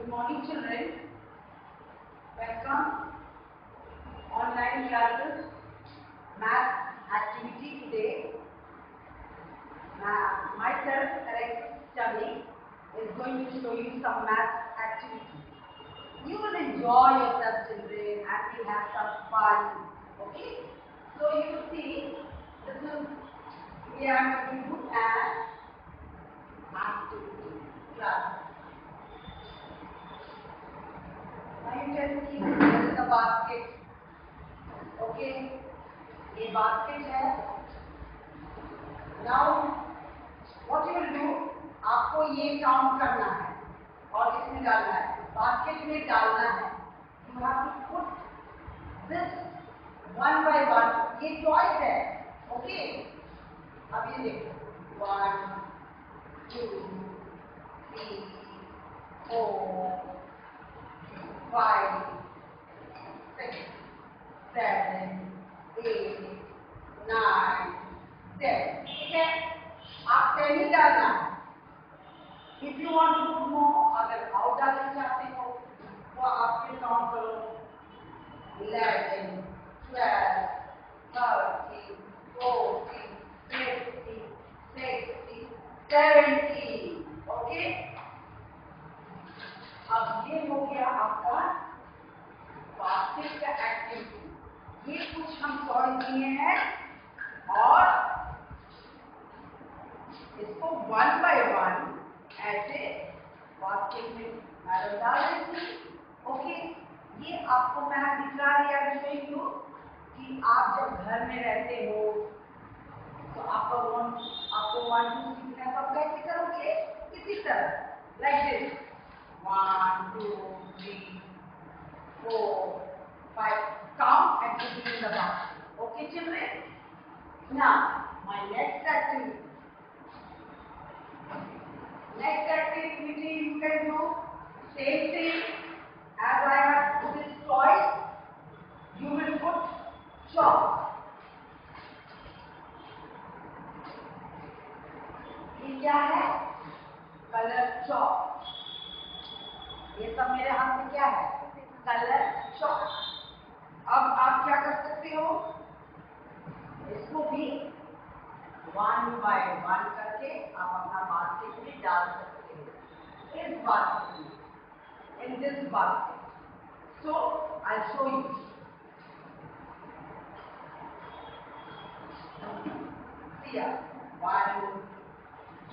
Good morning, children. Welcome. Online classes, math activity today. Myself, Alex Chami, is going to show you some math activity. You will enjoy yourself, children, and we'll have some fun. Okay? So you will see, this is we are going to do an activity class. Now you can see this is a basket. Okay, ये basket है. Now what you will do? आपको ये count करना है और इसमें डालना है. Basket में डालना है. You have to put this one by one. ये toys है. Okay. अब ये देखो. 1, 2, 3, 4, 5, 6, 7, 8, 9, 10. ठीक है? आप 10 ही डालना है. If you want to put more, अगर और डालना चाहते हो, तो आप फिर काउंट करो. 11, 12, 13, 14, 15, 16, 17. ओके? अब ये हो गया आपका बास्केट का एक्टिविटी. ये कुछ हम सॉल्व किए हैं और इसको वन बाय वन ऐसे बास्केट में मैडम डाल रही थी. ओके, ये आपको मैं दिखा दिया विषय कि आप जब घर में रहते हो तो आपको 1 2 सीखना सब कैसे करोगे? इसी तरह like this 1 2 3 4 5. Count and put it in the basket. Okay, children? Now, my next activity. Next activity you can do same thing as I have put this toy. You will put chalk. ये क्या है? Colour chalk. ये सब मेरे हाथ में क्या है? Colour chalk. अब आप क्या कर सकते हो? इसको भी 1 by 1 करके आप अपना बास्केट में डाल सकते हो. इस बास्केट में, in this basket. So I'll show you. See ya. 1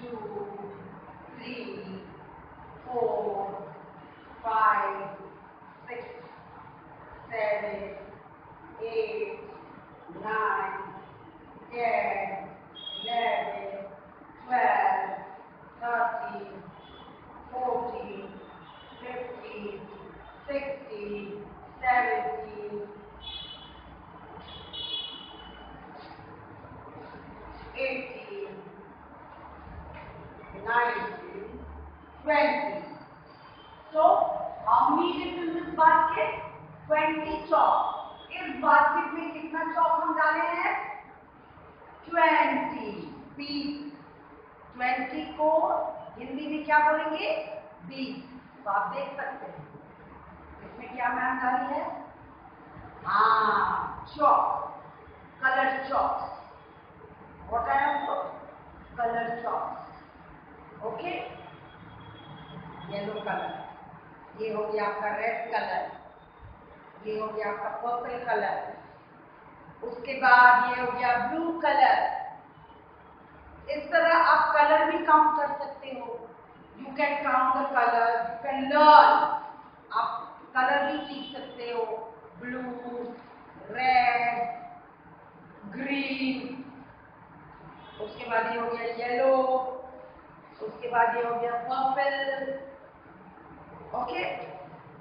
2 3 4 5 6 7 8 9 10 11 12 13 14 15 16 17 18 19 20. So how many is in this basket? 20 chalk. इस बास्केट में कितना चॉक हम डाले हैं? 20 20. 20 को हिंदी में क्या बोलेंगे? 20. तो आप देख सकते हैं इसमें क्या मैम डाली है? हाँ, chalk, colour chalk. What I have put? Color chalk. Okay? Yellow colour. ये हो गया आपका रेड कलर. ये हो गया आपका पर्पल कलर. उसके बाद ये हो गया ब्लू कलर. इस तरह आप कलर भी काउंट कर सकते हो. You can count the colour, you can learn. आप कलर भी सीख सकते हो. Blue, red, green. उसके बाद ये हो गया येलो. उसके बाद ये हो गया पर्पल. ओके,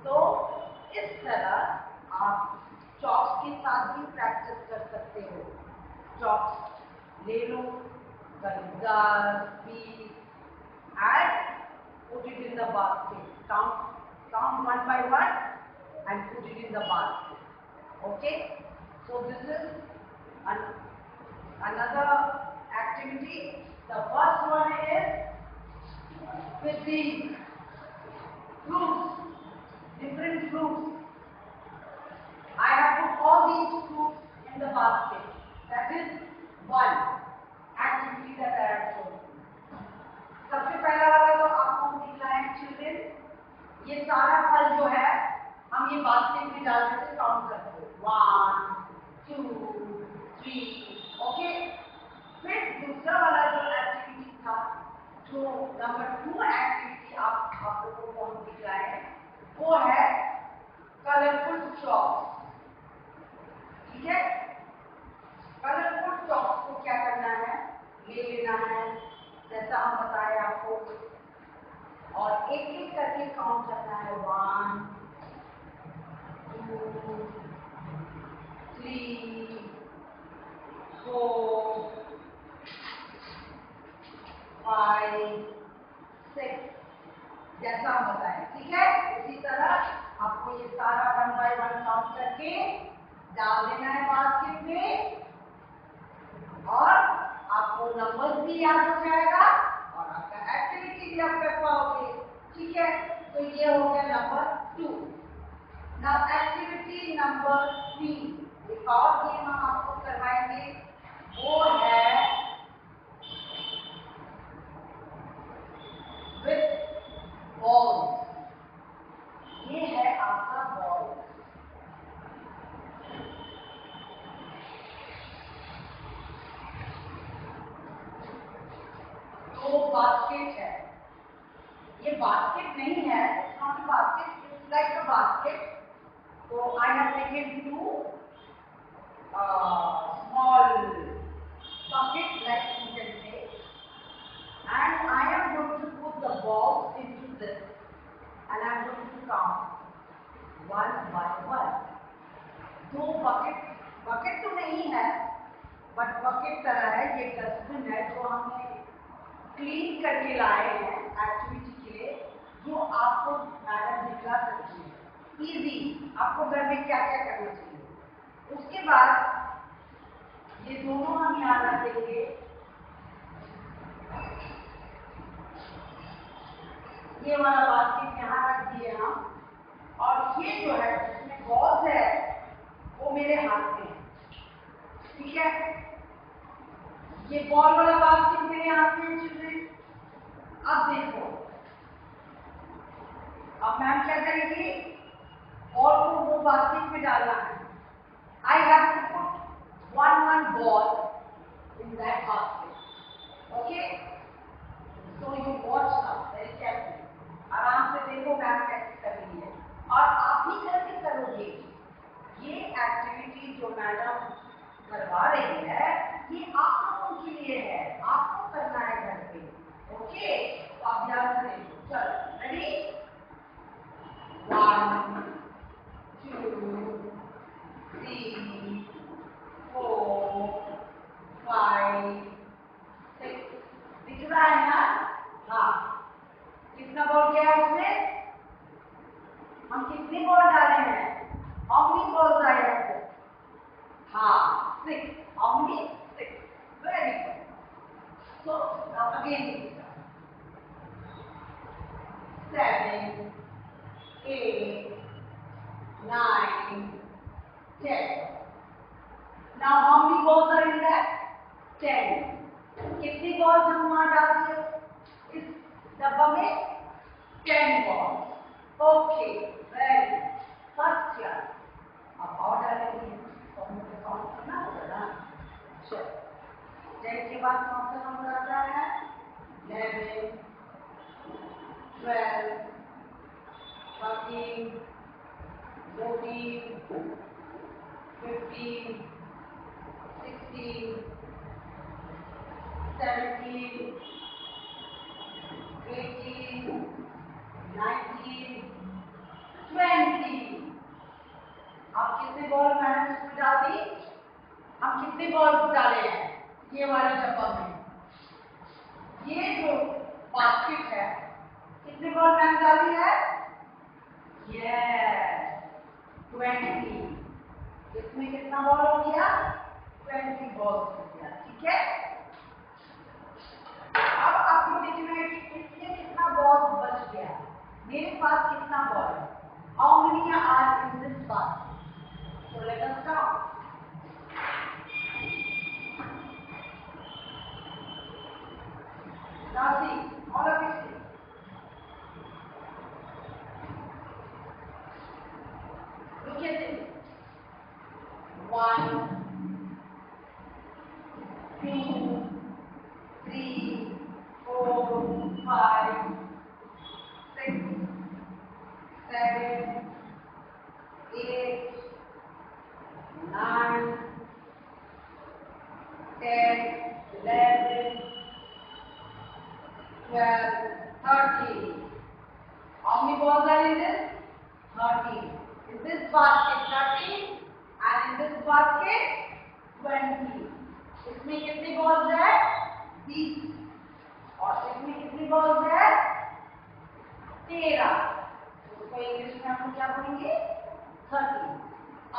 तो इस तरह आप चॉक के साथ भी प्रैक्टिस कर सकते हो. चॉक ले लो, गलदार piece and put it in the basket. Count 1 by 1 and put it in the basket. Okay, so this is another activity. The first one is with the fruits. different fruits. I have put all these fruits in the basket. That is one activity that I have shown. सबसे पहला वाला तो आपको दिख रहा है children, ये सारा फल जो है हम ये बास्केट में डाल करके काउंट करते हैं 1 2 3 ओके। फिर दूसरा वाला जो एक्टिविटी था, जो नंबर 2 एक्टिविटी आप लोगों को हम दिख रहा है, वो है कलरफुल चॉक्स। ठीक है, कलरफुल चॉक्स को क्या करना है, ले लेना है जैसा हम बताए आपको, और एक एक करके काउंट करना है 1 2 3 4 5 6 जैसा हम बताए। ठीक है, इसी तरह आपको ये सारा 1 बाय 1 काउंट करके डाल देना है बास्केट में, और आपको नंबर्स भी याद हो जाएगा और आपका एक्टिविटी भी आप कर पाओगे। ठीक है, तो ये हो गया नंबर 2। नाउ एक्टिविटी नंबर 3, एक और गेम हम आपको करवाएंगे, वो है विथ बॉल। ये है आपका बॉल। तो बास्केट है, ये बास्केट नहीं है, it's not a basket, it's like a basket. तो I have taken 2 small bucket like you can say, and I am going to put the balls into this, and I am going to count 1 by 1। 2 bucket तो नहीं है, but bucket तरह है, ये dustbin है जो हमने क्लीन करके लाए हैं एक्टिविटी के लिए, जो आपको मैडम दिखला सकती है इजी, आपको घर में क्या क्या करना चाहिए। उसके बाद ये दोनों हम यहाँ रख देंगे, ये वाला बास्केट यहाँ रख दिए हम, और ये जो है जिसमें बॉल्स है वो मेरे हाथ में है। ठीक है, ये बॉल वाला बास्केट मेरे हाथ में चिल्ड्रेन। अब देखो, अब मैम क्या करेगी, बॉल को वो बास्केट में डालना है। I have to put 1 ball in that basket. Okay, so you watch now very carefully, आराम से देखो मैम कैसे कर रही है, और आप भी कैसे करोगे। ये एक्टिविटी जो मैडम करवा रही है, ये आप लोगों के लिए है, आपको करना है घर पे। ओके, तो आप ध्यान से देखो। चलो रेडी, 1 2 3 4 5 6 दिख रहा है ना? हाँ, कितना बॉल गया उसमें, हम कितने बॉल डाले हैं, हाउ मेनी बॉल्स आए हैं? हाँ 6, how many 6, very good. So now again 7 8 9 10। Now how many balls are in that? 10। कितनी बॉल्स हम वहां डाल दिए इस डब्बा में? 10 balls. Okay, very good, first class. अब और डालेंगे तो मुझे काउंट करना होगा ना। चलो 10 के बाद कौन सा नंबर आता है? 11 12 13 14 15 16 17 18 19 20। आप कितने बॉल मैंने इसमें डाल दी? हम कितने बॉल डाले हैं ये वाले डब्बा में? ये जो बास्केट है, कितने बॉल मैंने डाली है? यस 20। इसमें कितना बॉल हो गया? 20 बॉल हो गया। ठीक है, अब आपको देखना है कि इसमें कितना बॉल बच गया, मेरे पास कितना बॉल है। How many are in this basket? So let us count. Now see, all of you see. Look at it. 1, 2, 3, 4, 5, 6, 7, 8, 9, 10, 11, 12, 13. How many balls are in this? 13. In this basket 13 and in this basket 20. इसमें कितनी balls है? 20. और इसमें कितनी balls है? 13. उसको English में हम क्या बोलेंगे? 13.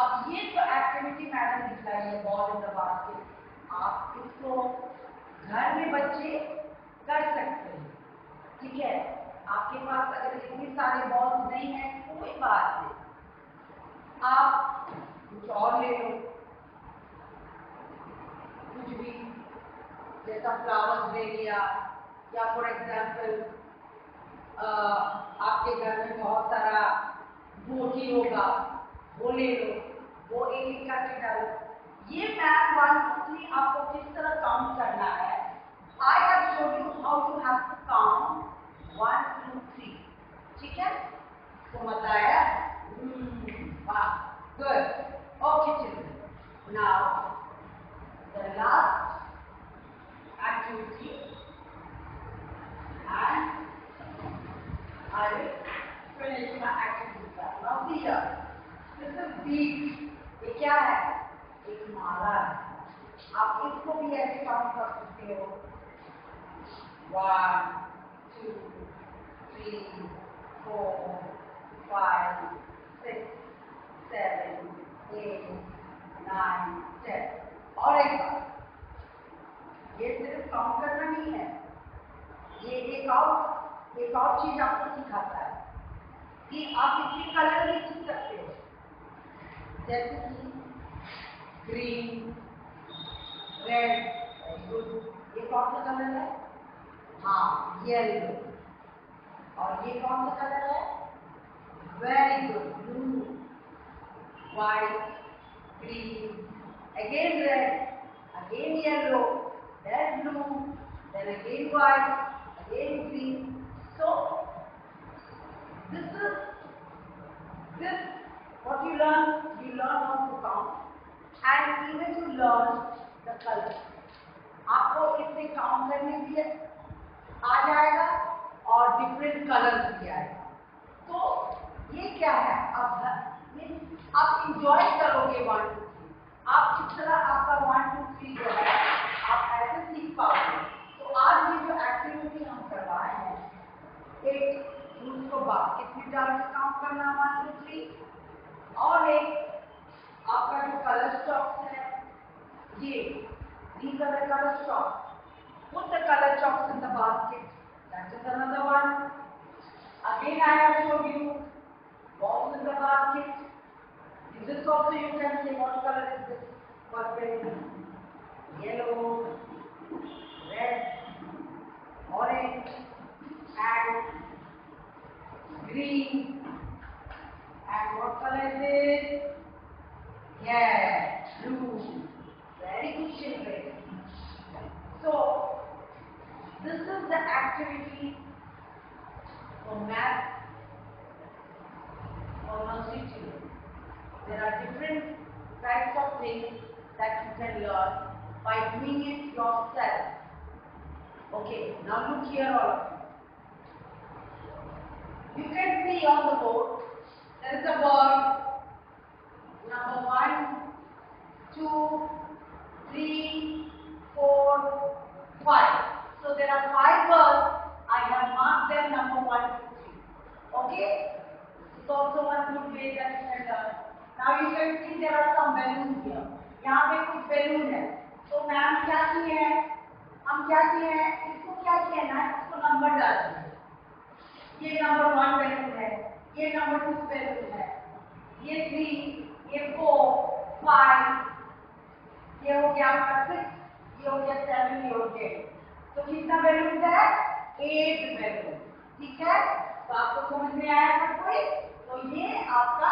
अब ये जो एक्टिविटी मैडम दिखलाई है बॉल इन द बास्केट, आप इसको घर में बच्चे कर सकते हैं, ठीक है। आपके पास अगर इतने सारे बॉल्स नहीं है कोई बात नहीं, आप कुछ और ले लो, कुछ भी, जैसा फ्लावर्स ले लिया, या फॉर एग्जाम्पल आपके घर में बहुत सारा बोटी होगा, वो ले लो, वो एक करके डालो। ये मैथ 1 2 3 आपको किस तरह काउंट करना है, I have showed you how you have to count 1 2 3, ठीक है। तो मजा आया? वाह, good. Okay children, now the last activity and I will finish my activity class. Now see here, this is bead. ये क्या है? एक माला है। आप इसको भी ऐसे काउंट कर सकते हो, 1 2 3 4 5 6 7 8 9 10। और एक बार, ये सिर्फ काउंट करना नहीं है, ये एक और चीज आपको सिखाता है कि आप इसके कलर भी चुन सकते हो, जैसे कि ग्रीन, रेड, ये कौन सा कलर है? हाँ, येलो। और ये कौन सा कलर है? Very good, blue, white, green, again red, again yellow, then blue, then again white, again green. So this what you learn how to count and even you learn the color. आपको इससे count करने भी आ जाएगा और different colours भी आएगा। तो ये क्या है, आप इंजॉय करोगे 1 2 3, आप इस तरह आपका 1 2 3 जो है आप ऐसे सीख पाओगे। तो आज ये जो एक्टिविटी हम करवाए हैं, एक उसको बास्केट में डाल के काउंट करना 1 2 3, और एक आपका जो कलर स्टॉक्स है, ये these are the color chalks. Put the color chalks in the basket. That is another one. Again I have showed you balls in the basket. In this also you can say what color is this? Purple, yellow, red, orange, and green. And what color is this? Yeah, blue. Very good children. So this is the activity for math for nursery children. There are different types of things that you can learn by doing it yourself. Okay, now look here all of you. You can see on the board there is a word number 1 2 3 4 5. So there are 5 words. I have marked them number 1 2 3. Okay, it's also one good way that you can learn. Now you can see there are some balloons here. यहाँ पे कुछ balloon है, तो ma'am क्या किए हैं, हम क्या किए हैं, इसको क्या किया ना, इसको नंबर डाल दिए। ये नंबर 1 बैलून है, ये नंबर 2 बैलून है, ये 3, ये 4, 5, ये हो गया आपका 6, ये हो गया 7, ये हो गया 8। तो कितना बैलून है? 8 बैलून। ठीक है, तो आपको समझ में आया सब कोई? तो ये आपका